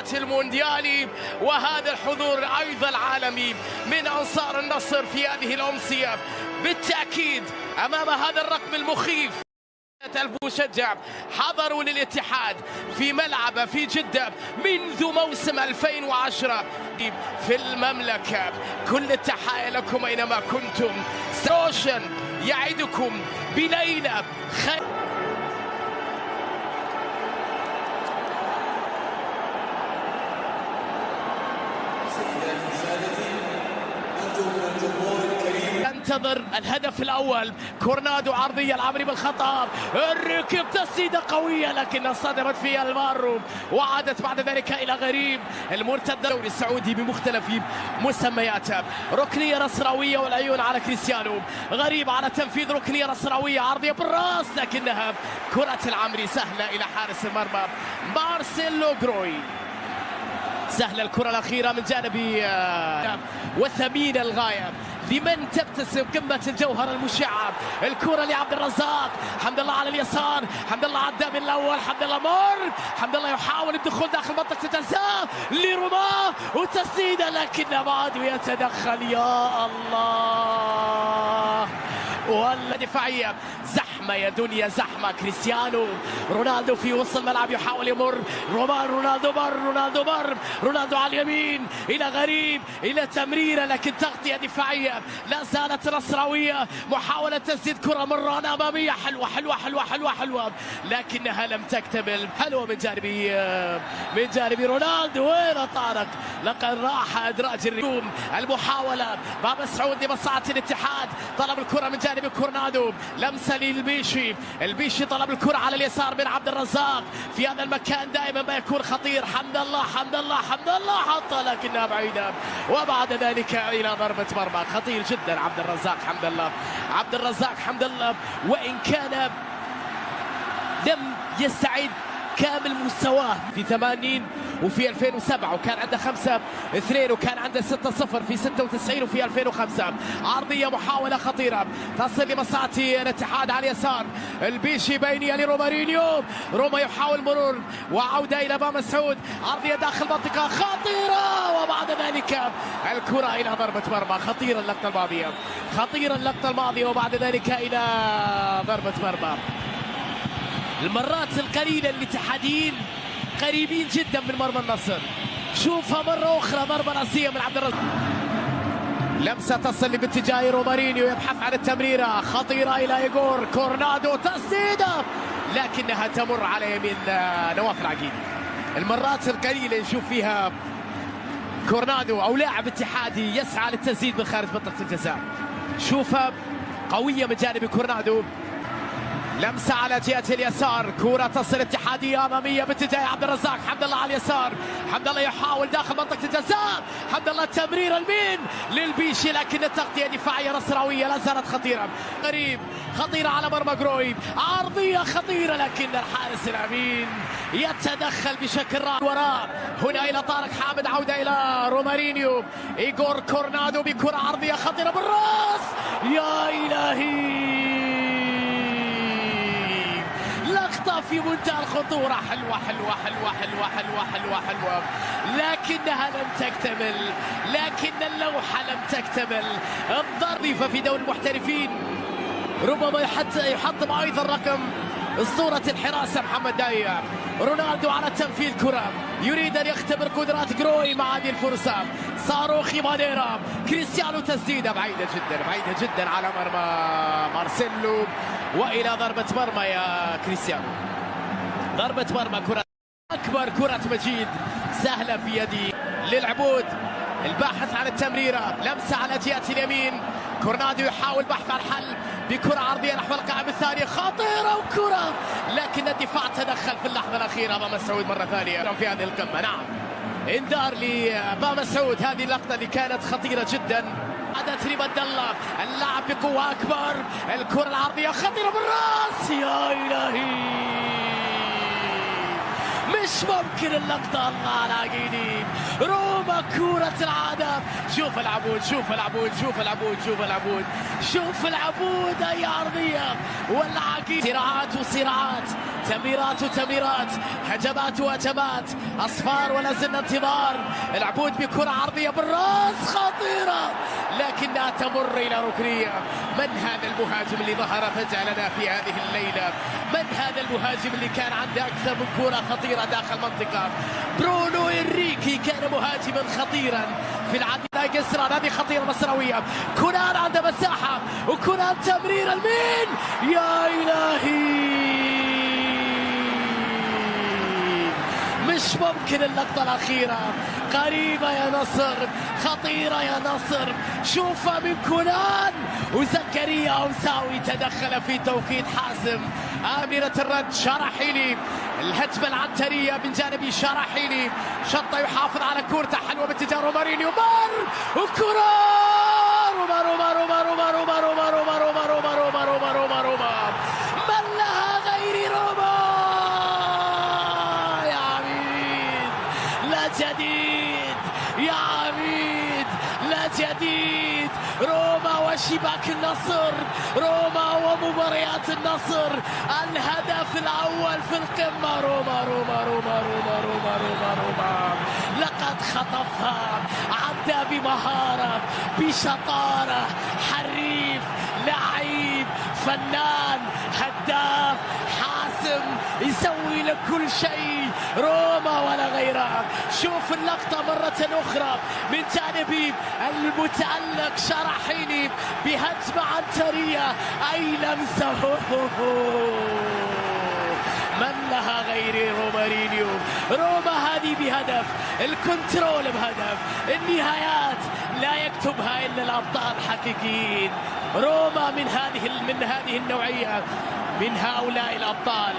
تصفيات المونديالي وهذا الحضور أيضا العالمي من أنصار النصر في هذه الأمسية بالتأكيد أمام هذا الرقم المخيف. 1000 مشجع حضروا للاتحاد في ملعبه في جدة منذ موسم 2010 في المملكة. كل التحايا لكم أينما كنتم. روشن يعدكم بليلة خير. ينتظر الهدف الأول. كورنادو عرضية العمري بالخطأ، الركب تسديدة قوية لكنها صدمت في المارو وعادت بعد ذلك إلى غريب. المرتدة الدوري السعودي بمختلف مسمياته. ركنية نصراوية والعيون على كريستيانو. غريب على تنفيذ ركنية نصراوية عرضية بالراس لكنها كرة العمري سهلة إلى حارس المرمى مارسيلو جروي. سهلة الكرة الأخيرة من جانب وثمين الغاية لمن تبتسم قمة الجوهرة المشعة. الكرة لعبد الرزاق، حمد الله على اليسار، حمد الله عدى من الأول، حمد الله مر، حمد الله يحاول الدخول داخل منطقة الجزاء لرماه وتسديدة لكن بعد يتدخل. يا الله والدفاعية زحمة يا دنيا زحمة. كريستيانو رونالدو في وسط الملعب يحاول يمر. رونالدو مر رونالدو على اليمين إلى غريب إلى تمريرة لكن تغطية دفاعية. لا زالت نصراوية محاولة تسديد كرة مرة أمامية حلوة لكنها لم تكتمل. حلوة من جانب رونالدو. وين طارق لقد راح أدراج الريوم. المحاولة باب سعود لمصلحة الاتحاد. طلب الكرة من جانب كورنادو. لمسة للبيشي. البيشي طلب الكرة على اليسار من عبد الرزاق. في هذا المكان دائما ما يكون خطير. حمد الله حطها لكنها بعيدة وبعد ذلك إلى ضربة مرمى. خطير جدا عبد الرزاق حمد الله وإن كان لم يستعد كامل مستواه في 80 وفي 2007 وكان عنده 5-2 وكان عنده 6-0 في 96 وفي 2005. عرضية محاولة خطيرة تصل لمصلحة الاتحاد على اليسار. البيشي بينية لرومارينيو. روما يحاول مرور وعودة إلى بام مسعود. عرضية داخل منطقة خطيرة وبعد ذلك الكرة إلى ضربة مرمى. خطيرة اللقطة الماضية وبعد ذلك إلى ضربة مرمى. المرات القليلة الاتحاديين قريبين جدا من مرمى النصر. شوفها مرة أخرى ضربة رأسية من عبد الرزاق. لمسة تصل باتجاه رومارينيو يبحث عن التمريرة خطيرة إلى إيغور كورنادو تسديدة لكنها تمر على يمين نواف العقيلي. المرات القليلة نشوف فيها كورنادو أو لاعب اتحادي يسعى للتسديد من خارج منطقة الجزاء. شوفها قوية من جانب كورنادو. لمسة على جهة اليسار. كرة تصل اتحادية أمامية باتجاه عبد الرزاق. حمد الله على اليسار. حمد الله يحاول داخل منطقة الجزاء. حمد الله التمرير المين للبيشي لكن التغطية دفاعية نصراوية لا زالت خطيرة. غريب خطيرة على مرمى جروي. عرضية خطيرة لكن الحارس الأمين يتدخل بشكل رائع. وراء هنا إلى طارق حامد. عودة إلى رومارينيو. إيغور كورنادو بكرة عرضية خطيرة بالراس. يا إلهي لقطة في منتهى الخطورة. حلوة لكنها لم تكتمل. لكن اللوحة لم تكتمل. الضربة في دوري المحترفين ربما يحطم أيضا رقم أسطورة الحراسة محمد دايع. رونالدو على تنفيذ كرة يريد أن يختبر قدرات جروي مع هذه الفرصة. صاروخي ماديرا. كريستيانو تسديدة بعيدة جدا على مرمى مارسيلو وإلى ضربة مرمى يا كريستيانو. ضربة مرمى كرة أكبر كرة مجيد سهلة في يدي للعبود الباحث عن التمريرة. لمسة على جهة اليمين. كورنادو يحاول بحث عن حل بكرة عرضية نحو القائم الثاني. خطيرة وكرة لكن الدفاع تدخل في اللحظة الأخيرة. بام مسعود مرة ثانية في هذه القمة. نعم انذار لبام مسعود. هذه اللقطة اللي كانت خطيرة جدا. عادت ريماد الله اللاعب بقوة أكبر. الكرة العرضية خطيرة بالراس. يا إلهي مش ممكن اللقطة. الله العقيدي. روما كرة العادة. شوف العبود أي عرضية والعقيدي. صراعات تمريرات وتمريرات، هجمات وهجمات، اصفار ولا زلنا انتظار. العبود بكره عرضيه بالراس خطيره لكنها تمر الى ركنيه. من هذا المهاجم اللي ظهر فجأة لنا في هذه الليله؟ من هذا المهاجم اللي كان عنده اكثر من كره خطيره داخل المنطقه؟ برونو إنريكي كان مهاجما خطيرا في العديد. قسران، هذه خطيره مصرويه، كونان عنده مساحه وكونان تمرير المين، يا الهي مش ممكن. اللقطة الأخيرة قريبة يا نصر، خطيرة يا نصر، شوفها من كونان وزكريا أوساوي تدخل في توقيت حاسم. آمرة الرد شرحيلي، الهجمة العنترية من جانب شرحيلي، شطة يحافظ على كورته حلوة باتجاه رومارينيو، مر وكرة روما روما روما روما روما روما روما روما روما روما روما روما روما، من لها غير روما؟ جديد يا عميد، لا جديد. روما وشباك النصر، روما ومباريات النصر، الهدف الأول في القمة. روما روما روما روما روما روما روما لقد خطفها، عدى بمهارة بشطارة، حريف، لعيب، فنان، هداف، حاسم، يسوي لك كل شيء، روما ولا غيرها. شوف اللقطة مرة أخرى من جانب المتألق شرحيلي بهجمة عنترية، أي لمسة، من لها غير رومارينيو. روما هذه بهدف، الكنترول بهدف، النهايات لا يكتبها إلا الأبطال الحقيقيين. روما من هذه النوعية، من هؤلاء الأبطال.